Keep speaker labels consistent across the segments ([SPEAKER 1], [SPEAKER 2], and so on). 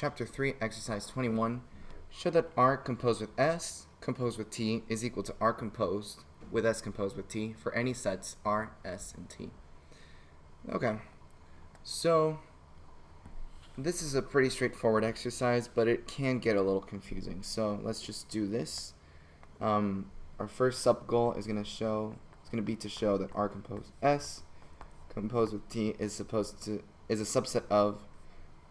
[SPEAKER 1] Chapter 3, Exercise 21. Show that R composed with S composed with T is equal to R composed with S composed with T for any sets R, S, and T. Okay, so this is a pretty straightforward exercise, but it can get a little confusing. So let's just do this. Our first sub-goal is going to be to show that R composed S composed with T is a subset of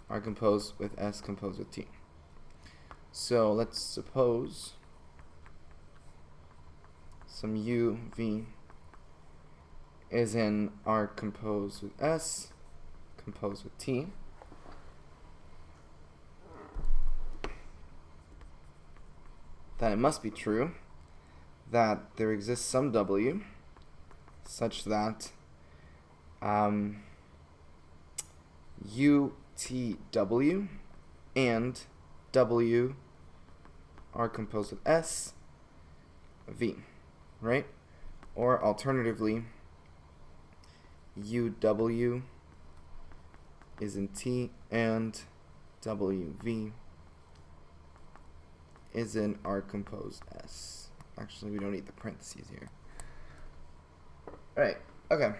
[SPEAKER 1] R composed with S composed with T. So let's suppose some U, V is in R composed with S composed with T. Then it must be true that there exists some W such that UTW and W are composed with S, V, right? Or alternatively, UW is in T and WV is in R composed S. Actually, we don't need the parentheses here. Alright, okay.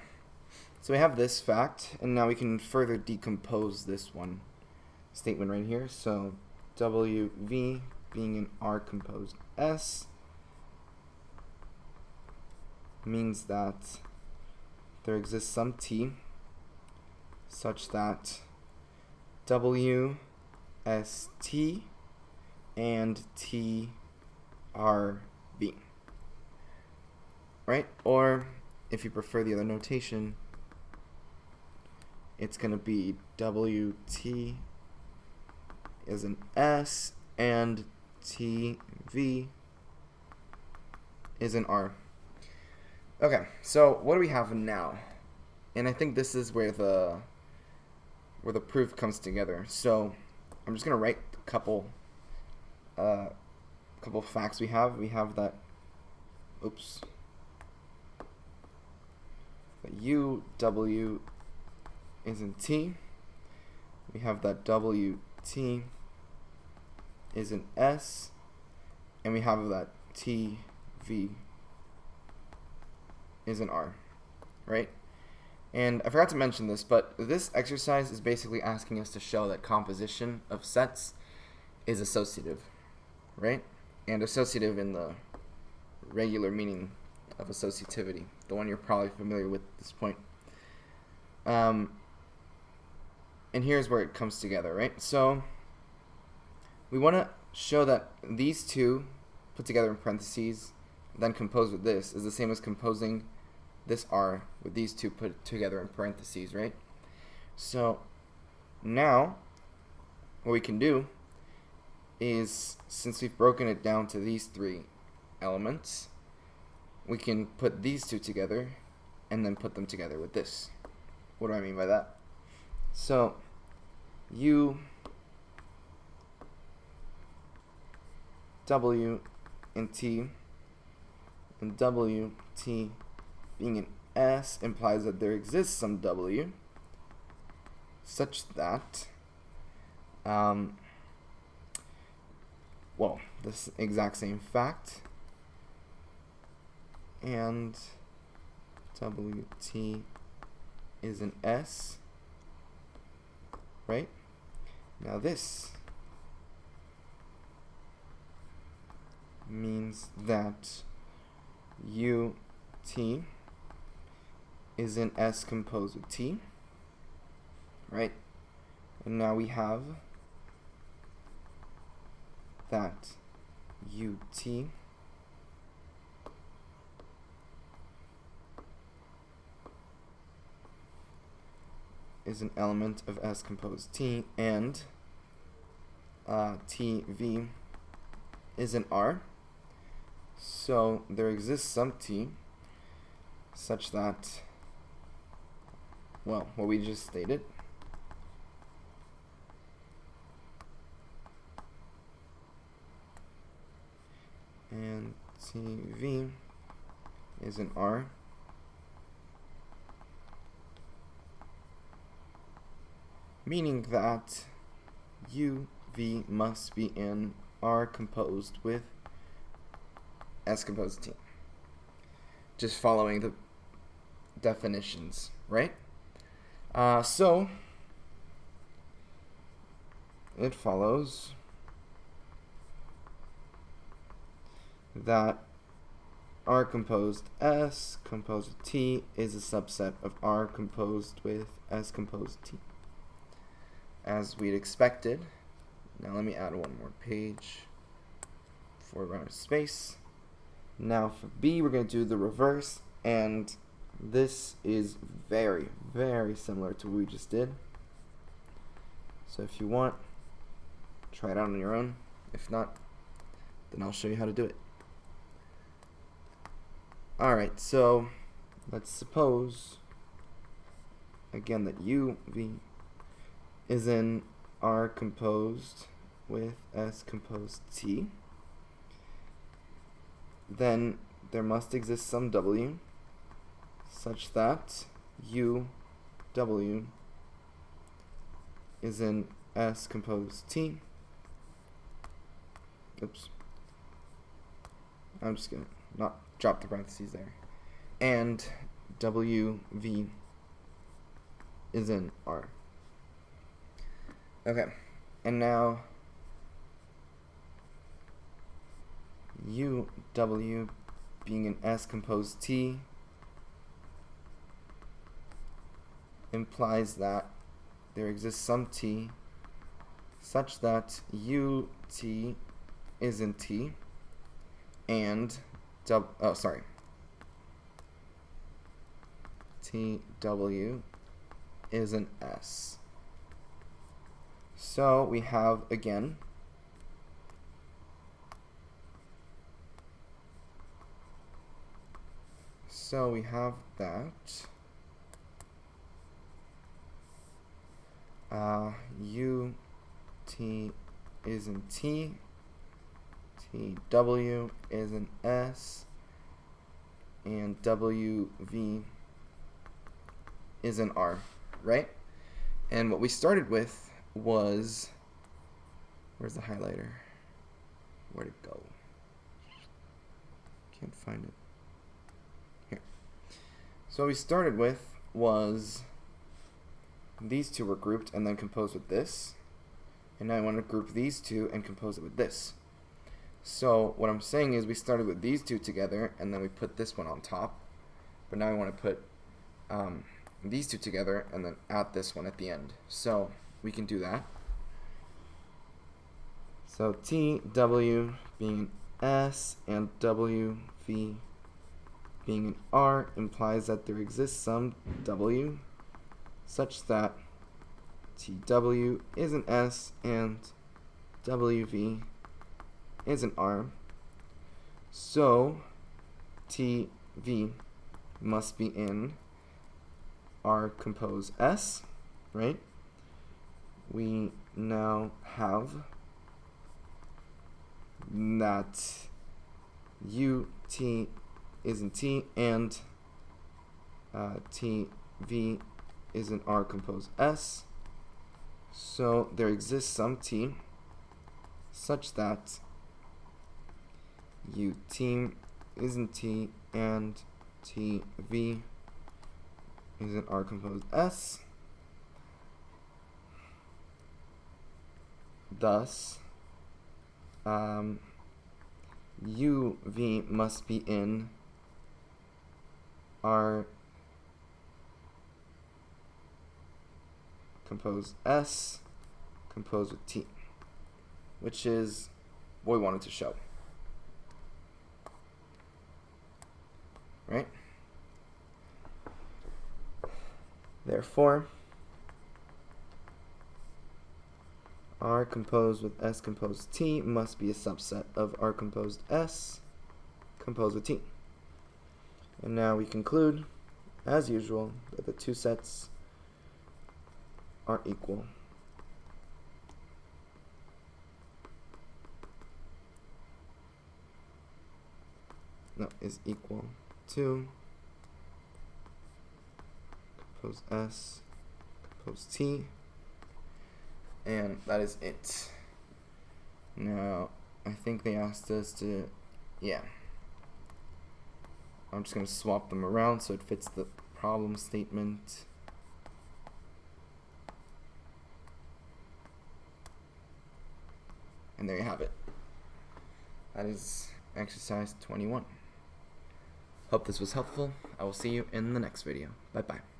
[SPEAKER 1] So we have this fact, and now we can further decompose this one statement right here. So WV being in R composed S means that there exists some T such that W, S, T and T are V, right? Or if you prefer the other notation, it's going to be WT is an S and TV is an R. Okay, so what do we have now? And I think this is where the proof comes together. So I'm just going to write a couple facts we have. We have that, that UW is in T. We have that WT is in S. And we have that TV is in R, right? And I forgot to mention this, but this exercise is basically asking us to show that composition of sets is associative, right? And associative in the regular meaning of associativity, the one you're probably familiar with at this point. And here's where it comes together, right? So we want to show that these two put together in parentheses, then composed with this, is the same as composing this R with these two put together in parentheses, right? So now what we can do is, since we've broken it down to these three elements, we can put these two together and then put them together with this. What do I mean by that? So U, W, and T, and W, T being an S implies that there exists some W such that this exact same fact, and WT is an S, right? Now this means that UT is an S composed with T, right? And now we have that UT is an element of S composed T, and TV is an R. So there exists some T such that, well, what we just stated, and TV is an R, meaning that V must be in R composed with S composed T. Just following the definitions, right? So it follows that R composed S composed with T is a subset of R composed with S composed T, as we'd expected. Now let me add one more page before we run out of space. Now for B, we're going to do the reverse, and this is very, very similar to what we just did. So if you want, try it out on your own. If not, then I'll show you how to do it. Alright, so let's suppose again that UV is in R composed with S composed T. Then there must exist some W such that UW is in S composed T. Oops. I'm just going to not drop the parentheses there. And WV is in R. Okay. And now UW being an S composed T implies that there exists some T such that UT is in T and TW is an S. So we have again that UT is in T, TW is an S, and WV is an R, right? And what we started with was, where's the highlighter? Where'd it go? Can't find it. Here. So what we started with was these two were grouped and then composed with this. And now I want to group these two and compose it with this. So what I'm saying is we started with these two together and then we put this one on top. But now I want to put these two together and then add this one at the end. So we can do that. So TW being S and WV being an R implies that there exists some W such that TW is an S and WV is an R. So TV must be in R compose S, right? We now have that UT is in T and TV is in R compose S. So there exists some T such that UT is in T and TV is in R composed S. Thus, UV must be in R composed S composed with T, which is what we wanted to show. Right? Therefore, R composed with S composed T must be a subset of R composed S composed with T. And now we conclude, as usual, that the two sets are equal. No, is equal to compose S, compose T, and that is it. Now, I think they asked us to, yeah. I'm just going to swap them around so it fits the problem statement. And there you have it. That is exercise 21. Hope this was helpful. I will see you in the next video. Bye-bye.